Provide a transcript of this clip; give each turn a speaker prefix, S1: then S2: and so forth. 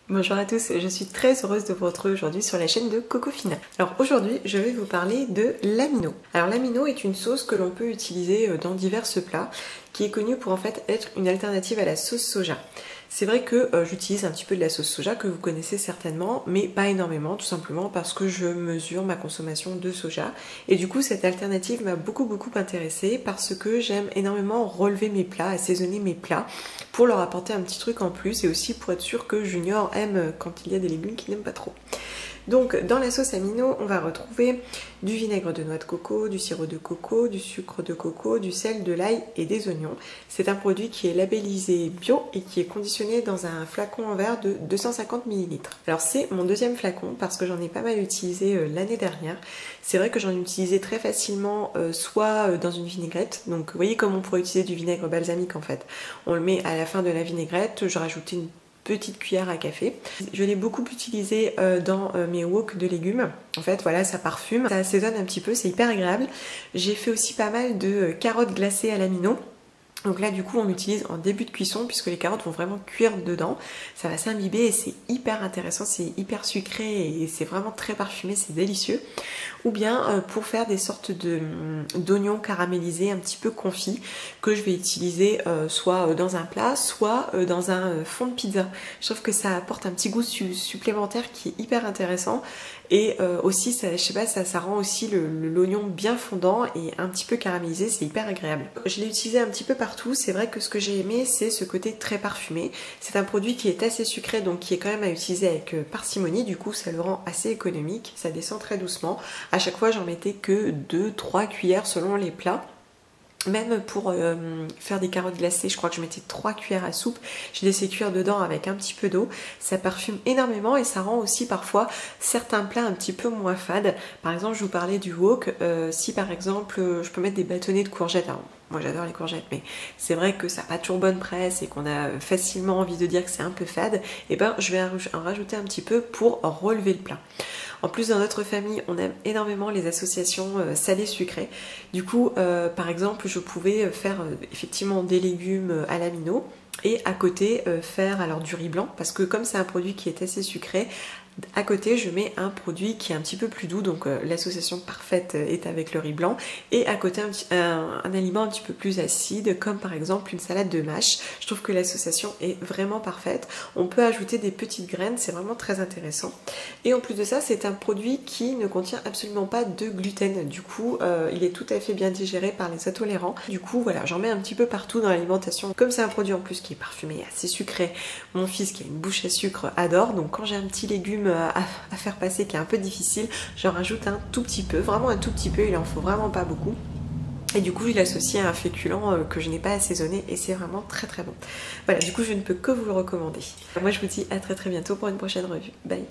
S1: Bonjour à tous, je suis très heureuse de vous retrouver aujourd'hui sur la chaîne de Cocofina. Alors aujourd'hui, je vais vous parler de l'amino. Alors l'amino est une sauce que l'on peut utiliser dans divers plats, qui est connue pour en fait être une alternative à la sauce soja. C'est vrai que j'utilise un petit peu de la sauce soja que vous connaissez certainement, mais pas énormément, tout simplement parce que je mesure ma consommation de soja. Et du coup, cette alternative m'a beaucoup intéressée parce que j'aime énormément relever mes plats, assaisonner mes plats pour leur apporter un petit truc en plus et aussi pour être sûr que Junior aime quand il y a des légumes qu'il n'aime pas trop. Donc dans la sauce amino, on va retrouver du vinaigre de noix de coco, du sirop de coco, du sucre de coco, du sel, de l'ail et des oignons. C'est un produit qui est labellisé bio et qui est conditionné dans un flacon en verre de 250 ml. Alors c'est mon deuxième flacon parce que j'en ai pas mal utilisé l'année dernière. C'est vrai que j'en ai utilisé très facilement soit dans une vinaigrette, donc vous voyez comme on pourrait utiliser du vinaigre balsamique en fait. On le met à la fin de la vinaigrette, je rajoutais une petite cuillère à café. Je l'ai beaucoup utilisé dans mes woks de légumes. En fait, voilà, ça parfume, ça assaisonne un petit peu, c'est hyper agréable. J'ai fait aussi pas mal de carottes glacées à l'amino. Donc là du coup on l'utilise en début de cuisson puisque les carottes vont vraiment cuire dedans. Ça va s'imbiber et c'est hyper intéressant, c'est hyper sucré et c'est vraiment très parfumé, c'est délicieux. Ou bien pour faire des sortes d'oignons caramélisés un petit peu confits que je vais utiliser soit dans un plat, soit dans un fond de pizza. Je trouve que ça apporte un petit goût supplémentaire qui est hyper intéressant. Et aussi, ça, je sais pas, ça rend aussi l'oignon bien fondant et un petit peu caramélisé, c'est hyper agréable. Je l'ai utilisé un petit peu partout, c'est vrai que ce que j'ai aimé, c'est ce côté très parfumé. C'est un produit qui est assez sucré, donc qui est quand même à utiliser avec parcimonie, du coup ça le rend assez économique, ça descend très doucement. À chaque fois, j'en mettais que 2-3 cuillères selon les plats. Même pour faire des carottes glacées, je crois que je mettais 3 cuillères à soupe. Je laissais cuire dedans avec un petit peu d'eau. Ça parfume énormément et ça rend aussi parfois certains plats un petit peu moins fades. Par exemple, je vous parlais du wok. Si par exemple, je peux mettre des bâtonnets de courgettes. Alors, moi j'adore les courgettes, mais c'est vrai que ça n'a pas toujours bonne presse et qu'on a facilement envie de dire que c'est un peu fade. Et ben, je vais en rajouter un petit peu pour relever le plat. En plus, dans notre famille, on aime énormément les associations salées-sucrées. Du coup, par exemple, je pouvais faire effectivement des légumes à l'amino et à côté faire alors du riz blanc parce que comme c'est un produit qui est assez sucré, à côté je mets un produit qui est un petit peu plus doux, donc l'association parfaite est avec le riz blanc, et à côté un aliment un petit peu plus acide comme par exemple une salade de mâche. Je trouve que l'association est vraiment parfaite. On peut ajouter des petites graines, c'est vraiment très intéressant, et en plus de ça c'est un produit qui ne contient absolument pas de gluten, du coup il est tout à fait bien digéré par les intolérants. Du coup voilà, j'en mets un petit peu partout dans l'alimentation. Comme c'est un produit en plus qui est parfumé, assez sucré, mon fils qui a une bouche à sucre adore, donc quand j'ai un petit légume à faire passer qui est un peu difficile, j'en rajoute un tout petit peu, vraiment un tout petit peu, il en faut vraiment pas beaucoup. Et du coup, je l'associe à un féculent que je n'ai pas assaisonné et c'est vraiment très bon. Voilà, du coup, je ne peux que vous le recommander. Moi, je vous dis à très bientôt pour une prochaine revue. Bye!